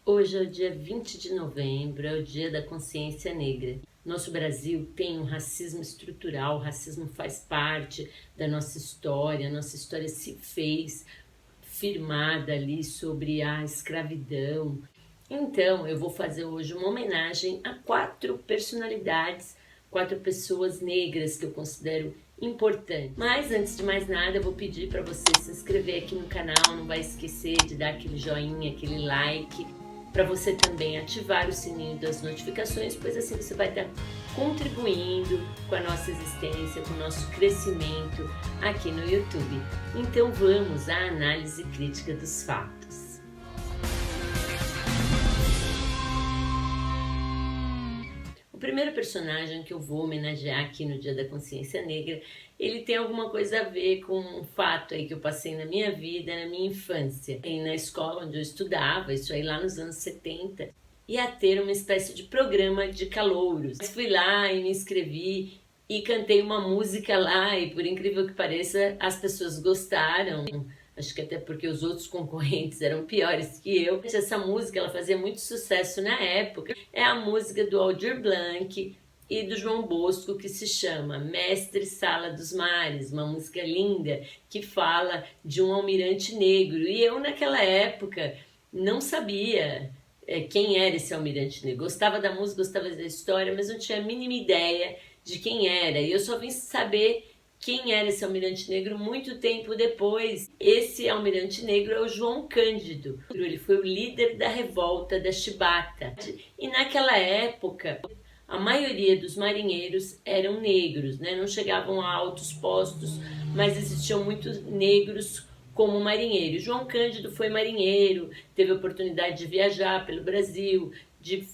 Hoje é o dia 20 de novembro, é o dia da consciência negra. Nosso Brasil tem um racismo estrutural, o racismo faz parte da nossa história se fez firmada ali sobre a escravidão. Então, eu vou fazer hoje uma homenagem a 4 personalidades, 4 pessoas negras que eu considero importantes. Mas antes de mais nada, eu vou pedir para você se inscrever aqui no canal, não vai esquecer de dar aquele joinha, aquele like, para você também ativar o sininho das notificações, pois assim você vai estar contribuindo com a nossa existência, com o nosso crescimento aqui no YouTube. Então vamos à análise crítica dos fatos. O primeiro personagem que eu vou homenagear aqui no Dia da Consciência Negra, ele tem alguma coisa a ver com um fato aí que eu passei na minha vida, na minha infância. E na escola onde eu estudava, isso aí lá nos anos 70, ia ter uma espécie de programa de calouros. Fui lá e me inscrevi e cantei uma música lá e, por incrível que pareça, as pessoas gostaram. Acho que até porque os outros concorrentes eram piores que eu. Essa música ela fazia muito sucesso na época. É a música do Aldir Blanc e do João Bosco, que se chama Mestre Sala dos Mares, uma música linda que fala de um almirante negro. E eu naquela época não sabia quem era esse almirante negro. Gostava da música, gostava da história, mas não tinha a mínima ideia de quem era. E eu só vim saber quem era esse almirante negro muito tempo depois. Esse almirante negro é o João Cândido. Ele foi o líder da revolta da Chibata. E naquela época, a maioria dos marinheiros eram negros, né? Não chegavam a altos postos, mas existiam muitos negros como marinheiro. João Cândido foi marinheiro, teve a oportunidade de viajar pelo Brasil,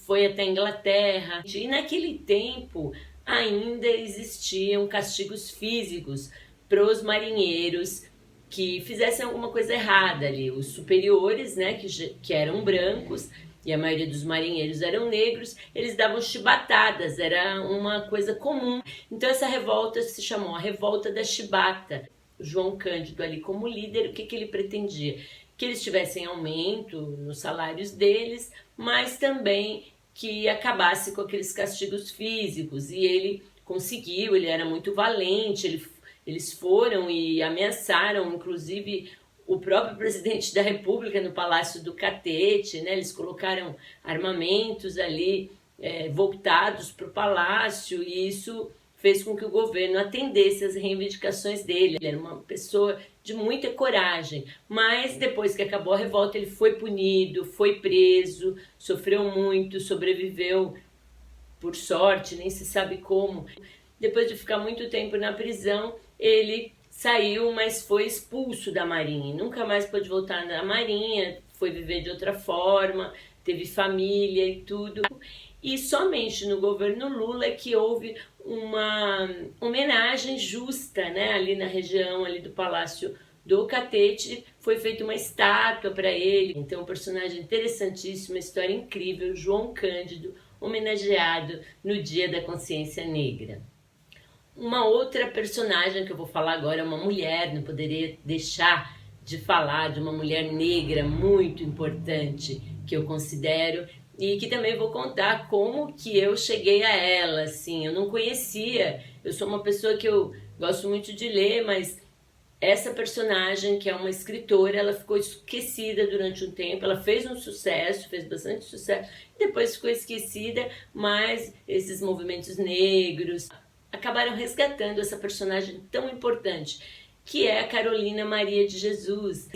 foi até a Inglaterra. E naquele tempo ainda existiam castigos físicos para os marinheiros que fizessem alguma coisa errada ali. Os superiores, né, que eram brancos, e a maioria dos marinheiros eram negros, eles davam chibatadas, era uma coisa comum. Então essa revolta se chamou a Revolta da Chibata. O João Cândido ali como líder, o que ele pretendia? Que eles tivessem aumento nos salários deles, mas também que acabasse com aqueles castigos físicos. E ele conseguiu, ele era muito valente, eles foram e ameaçaram, inclusive, o próprio presidente da República no Palácio do Catete, né? Eles colocaram armamentos ali voltados para o palácio e isso fez com que o governo atendesse às reivindicações dele. Ele era uma pessoa de muita coragem, mas depois que acabou a revolta ele foi punido, foi preso, sofreu muito, sobreviveu por sorte, nem se sabe como. Depois de ficar muito tempo na prisão, ele saiu, mas foi expulso da Marinha. Nunca mais pôde voltar na Marinha, foi viver de outra forma, teve família e tudo. E somente no governo Lula é que houve uma homenagem justa, né? Ali na região ali do Palácio do Catete, foi feita uma estátua para ele. Então, um personagem interessantíssimo, uma história incrível, João Cândido, homenageado no Dia da Consciência Negra. Uma outra personagem que eu vou falar agora é uma mulher, não poderia deixar de falar de uma mulher negra muito importante que eu considero e que também vou contar como que eu cheguei a ela, assim, eu não conhecia, eu sou uma pessoa que eu gosto muito de ler, mas essa personagem, que é uma escritora, ela ficou esquecida durante um tempo, ela fez um sucesso, fez bastante sucesso, depois ficou esquecida, mas esses movimentos negros acabaram resgatando essa personagem tão importante, que é a Carolina Maria de Jesus.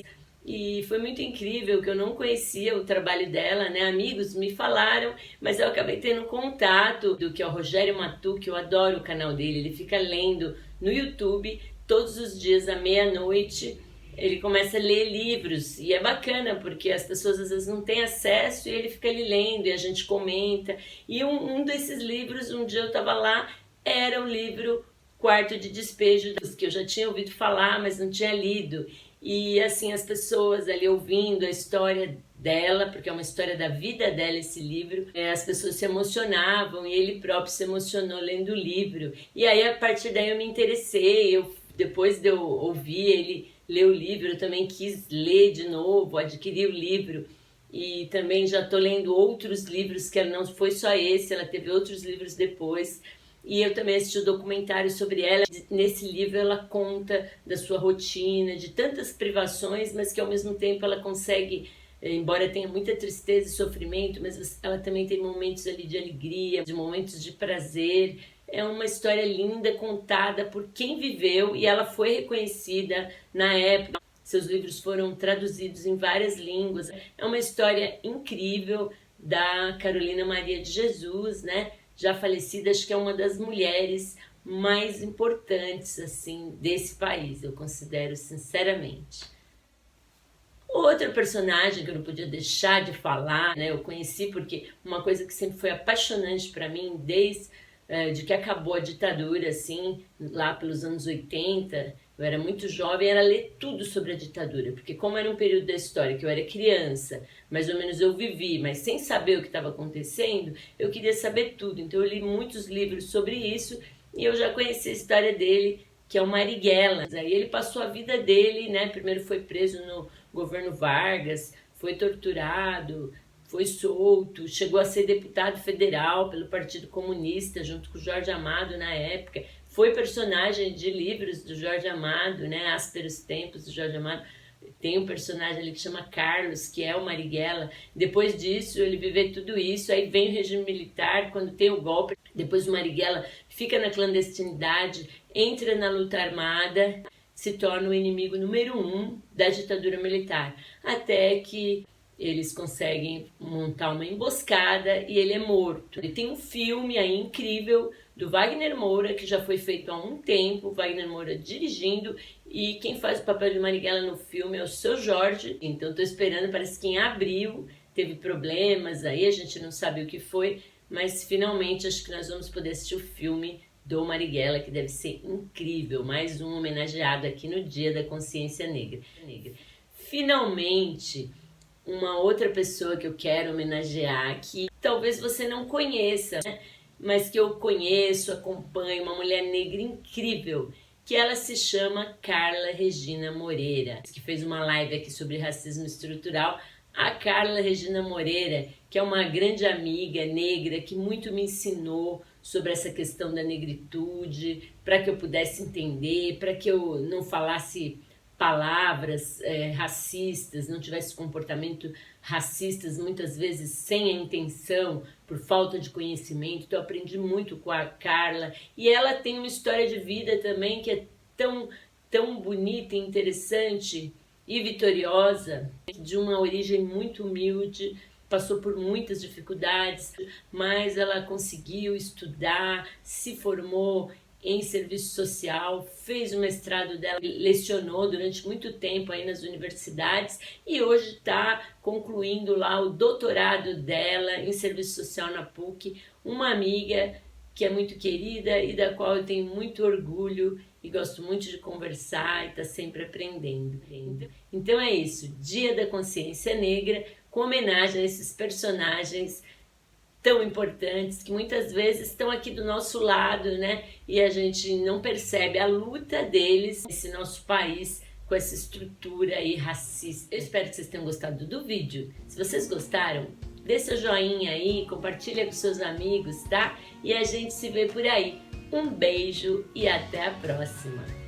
E foi muito incrível que eu não conhecia o trabalho dela, né? Amigos me falaram, mas eu acabei tendo contato do que é o Rogério Matu, que eu adoro o canal dele, ele fica lendo no YouTube todos os dias à meia-noite, ele começa a ler livros e é bacana porque as pessoas às vezes não têm acesso e ele fica ali lendo e a gente comenta. E um desses livros, um dia eu estava lá, era o livro Quarto de Despejo, que eu já tinha ouvido falar, mas não tinha lido. E assim, as pessoas ali ouvindo a história dela, porque é uma história da vida dela esse livro, as pessoas se emocionavam e ele próprio se emocionou lendo o livro. E aí, a partir daí, eu me interessei, depois de eu ouvir ele ler o livro, eu também quis ler de novo, adquirir o livro. e também já estou lendo outros livros, que não foi só esse, ela teve outros livros depois. E eu também assisti o documentário sobre ela. Nesse livro ela conta da sua rotina, de tantas privações, mas que ao mesmo tempo ela consegue, embora tenha muita tristeza e sofrimento, mas ela também tem momentos ali de alegria, de momentos de prazer. É uma história linda, contada por quem viveu, e ela foi reconhecida na época. Seus livros foram traduzidos em várias línguas. É uma história incrível da Carolina Maria de Jesus, né? Já falecida, acho que é uma das mulheres mais importantes assim desse país, eu considero sinceramente. Outro personagem que eu não podia deixar de falar, né, eu conheci porque uma coisa que sempre foi apaixonante para mim, desde de que acabou a ditadura, assim, lá pelos anos 80, eu era muito jovem, era ler tudo sobre a ditadura, porque como era um período da história que eu era criança, mais ou menos eu vivi, mas sem saber o que estava acontecendo, eu queria saber tudo, então eu li muitos livros sobre isso, e eu já conheci a história dele, que é o Marighella. Aí ele passou a vida dele, né, primeiro foi preso no governo Vargas, foi torturado, foi solto, chegou a ser deputado federal pelo Partido Comunista, junto com o Jorge Amado na época, foi personagem de livros do Jorge Amado, né, Ásperos Tempos do Jorge Amado. Tem um personagem ali que chama Carlos, que é o Marighella. Depois disso, ele viveu tudo isso, aí vem o regime militar, quando tem o golpe, depois o Marighella fica na clandestinidade, entra na luta armada, se torna o inimigo número 1 da ditadura militar, até que eles conseguem montar uma emboscada e ele é morto. E tem um filme aí incrível do Wagner Moura, que já foi feito há um tempo, Wagner Moura dirigindo, e quem faz o papel de Marighella no filme é o Seu Jorge. Então estou esperando, parece que em abril teve problemas aí, a gente não sabe o que foi, mas finalmente acho que nós vamos poder assistir o filme do Marighella, que deve ser incrível, mais um homenageado aqui no Dia da Consciência Negra. Finalmente, uma outra pessoa que eu quero homenagear, que talvez você não conheça, né? Mas que eu conheço, acompanho, uma mulher negra incrível, que ela se chama Carla Regina Moreira, que fez uma live aqui sobre racismo estrutural. A Carla Regina Moreira, que é uma grande amiga negra, que muito me ensinou sobre essa questão da negritude, para que eu pudesse entender, para que eu não falasse palavras racistas, não tivesse comportamento racistas, muitas vezes sem a intenção, por falta de conhecimento. Então eu aprendi muito com a Carla, e ela tem uma história de vida também que é tão bonita e interessante e vitoriosa, de uma origem muito humilde, passou por muitas dificuldades, mas ela conseguiu estudar, se formou em serviço social, fez o mestrado dela, lecionou durante muito tempo aí nas universidades e hoje está concluindo lá o doutorado dela em serviço social na PUC, uma amiga que é muito querida e da qual eu tenho muito orgulho e gosto muito de conversar e está sempre aprendendo. Então é isso, Dia da Consciência Negra, com homenagem a esses personagens tão importantes, que muitas vezes estão aqui do nosso lado, né? E a gente não percebe a luta deles nesse nosso país com essa estrutura aí racista. Eu espero que vocês tenham gostado do vídeo. Se vocês gostaram, dê seu joinha aí, compartilha com seus amigos, tá? E a gente se vê por aí. Um beijo e até a próxima!